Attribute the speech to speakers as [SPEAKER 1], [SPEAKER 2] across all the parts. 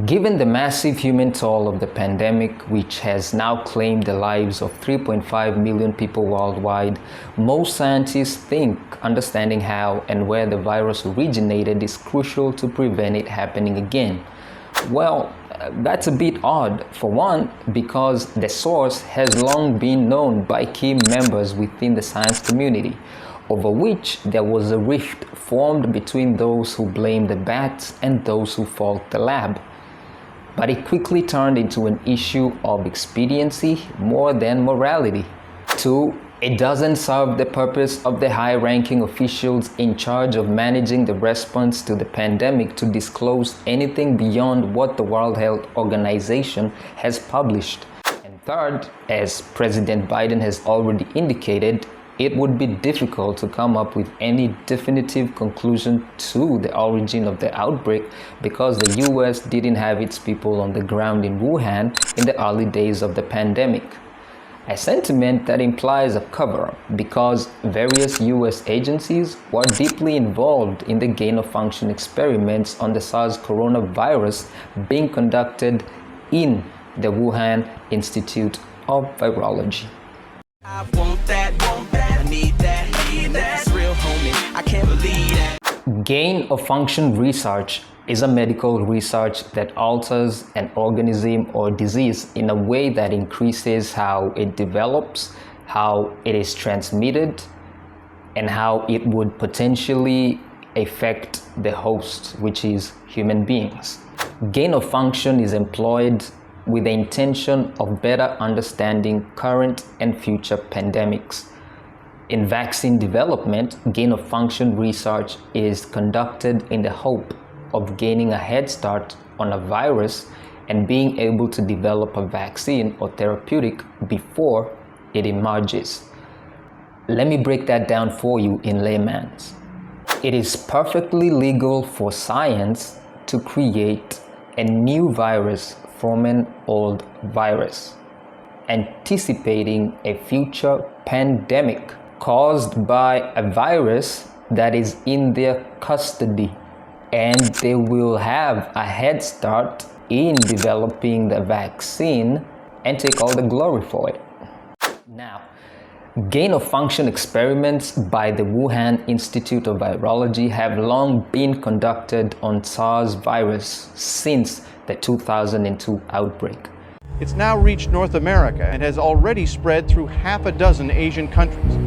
[SPEAKER 1] Given the massive human toll of the pandemic, which has now claimed the lives of 3.5 million people worldwide, most scientists think understanding how and where the virus originated is crucial to prevent it happening again. Well, that's a bit odd. For one, because the source has long been known by key members within the science community, over which there was a rift formed between those who blame the bats and those who fault the lab. But it quickly turned into an issue of expediency more than morality. Two, it doesn't serve the purpose of the high-ranking officials in charge of managing the response to the pandemic to disclose anything beyond what the World Health Organization has published. And third, as President Biden has already indicated, it would be difficult to come up with any definitive conclusion to the origin of the outbreak because the US didn't have its people on the ground in Wuhan in the early days of the pandemic. A sentiment that implies a cover-up because various US agencies were deeply involved in the gain-of-function experiments on the SARS coronavirus being conducted in the Wuhan Institute of Virology.
[SPEAKER 2] I want that, I need that, that's real, homie, I can't believe that.
[SPEAKER 1] Gain-of-function research is a medical research that alters an organism or disease in a way that increases how it develops, how it is transmitted, and how it would potentially affect the host, which is human beings. Gain-of-function is employed with the intention of better understanding current and future pandemics. In vaccine development, gain-of-function research is conducted in the hope of gaining a head start on a virus and being able to develop a vaccine or therapeutic before it emerges. Let me break that down for you in layman's. It is perfectly legal for science to create a new virus from an old virus, anticipating a future pandemic caused by a virus that is in their custody, and they will have a head start in developing the vaccine and take all the glory for it. Now, gain-of-function experiments by the Wuhan Institute of Virology have long been conducted on SARS virus since the 2002 outbreak.
[SPEAKER 3] It's now reached North America and has already spread through half a dozen Asian countries.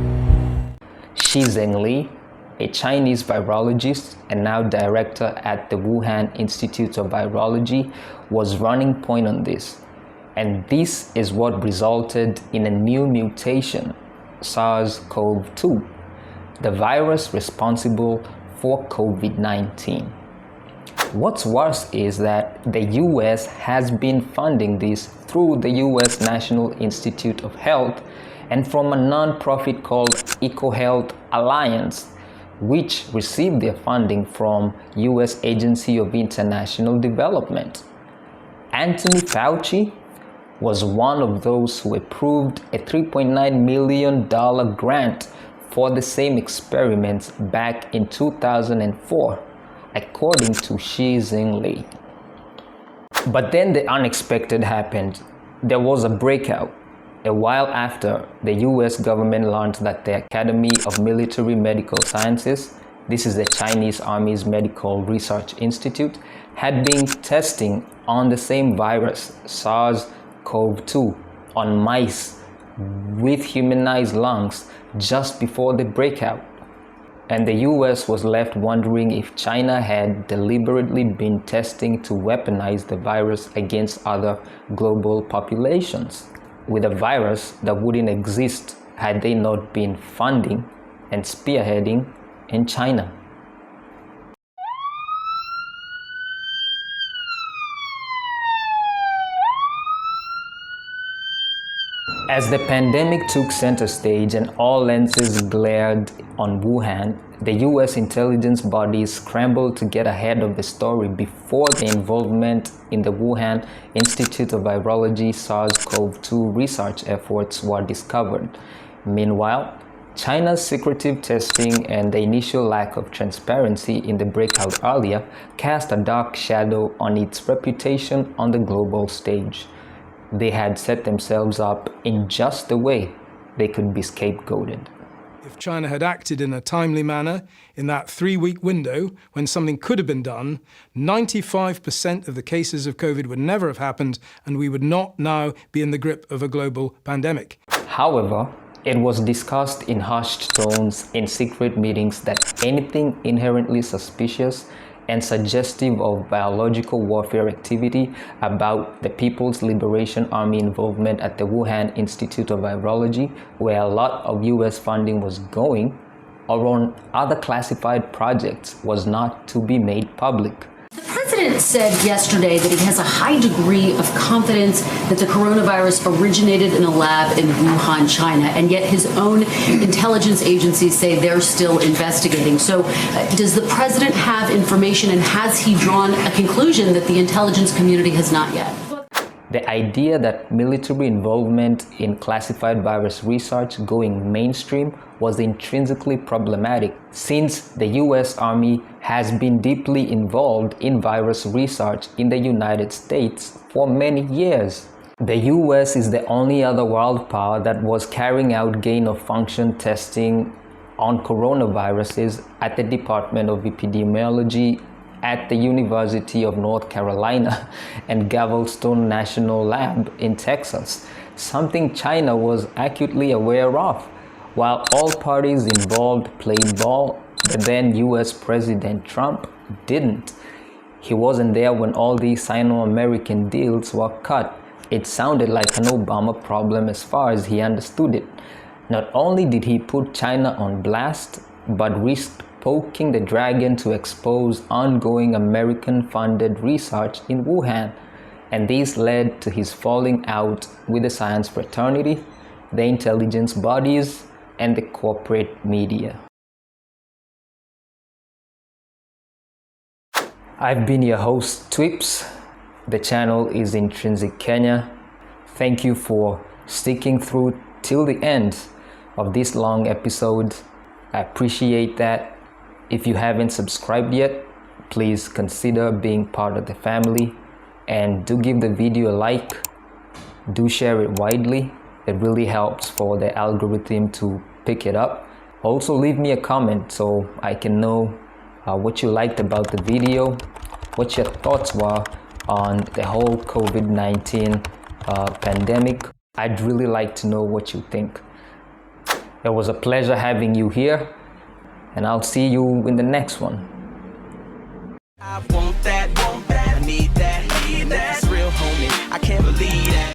[SPEAKER 1] Shi Zhengli, a Chinese virologist and now director at the Wuhan Institute of Virology, was running point on this. And this is what resulted in a new mutation, SARS-CoV-2, the virus responsible for COVID-19. What's worse is that the US has been funding this through the US National Institute of Health and from a non-profit called EcoHealth Alliance, which received their funding from US Agency of International Development. Anthony Fauci was one of those who approved a $3.9 million grant for the same experiments back in 2004, according to Shi Zhengli. But then the unexpected happened. There was a breakout. A while after, the US government learned that the Academy of Military Medical Sciences, this is the Chinese Army's Medical Research Institute, had been testing on the same virus, SARS-CoV-2, on mice with humanized lungs just before the breakout. And the US was left wondering if China had deliberately been testing to weaponize the virus against other global populations, with a virus that wouldn't exist had they not been funding and spearheading in China. As the pandemic took center stage and all lenses glared on Wuhan, the US intelligence bodies scrambled to get ahead of the story before the involvement in the Wuhan Institute of Virology SARS-CoV-2 research efforts were discovered. Meanwhile, China's secretive testing and the initial lack of transparency in the breakout earlier cast a dark shadow on its reputation on the global stage. They had set themselves up in just the way they could be scapegoated.
[SPEAKER 4] If China had acted in a timely manner in that 3-week window when something could have been done, 95% of the cases of COVID would never have happened, and we would not now be in the grip of a global pandemic.
[SPEAKER 1] However, it was discussed in hushed tones in secret meetings that anything inherently suspicious and suggestive of biological warfare activity about the People's Liberation Army involvement at the Wuhan Institute of Virology, where a lot of US funding was going, or on other classified projects, was not to be made public.
[SPEAKER 5] The president said yesterday that he has a high degree of confidence that the coronavirus originated in a lab in Wuhan, China, and yet his own intelligence agencies say they're still investigating. So does the president have information, and has he drawn a conclusion that the intelligence community has not yet?
[SPEAKER 1] The idea that military involvement in classified virus research going mainstream was intrinsically problematic, since the US Army has been deeply involved in virus research in the United States for many years. The US is the only other world power that was carrying out gain-of-function testing on coronaviruses at the Department of Epidemiology at the University of North Carolina and Galveston National Lab in Texas, something China was acutely aware of. While all parties involved played ball, the then US President Trump didn't. He wasn't there when all these Sino-American deals were cut. It sounded like an Obama problem as far as he understood it. Not only did he put China on blast, but risked poking the dragon to expose ongoing American-funded research in Wuhan. And this led to his falling out with the science fraternity, the intelligence bodies, and the corporate media. I've been your host, Twips. The channel is Intrinsic Kenya. Thank you for sticking through till the end of this long episode. I appreciate that. If you haven't subscribed yet, please consider being part of the family, and do give the video a like. Do share it widely. It really helps for the algorithm to pick it up. Also, leave me a comment so I can know what you liked about the video, what your thoughts were on the whole COVID-19 pandemic. I'd really like to know what you think. It was a pleasure having you here, and I'll see you in the next one.
[SPEAKER 2] I want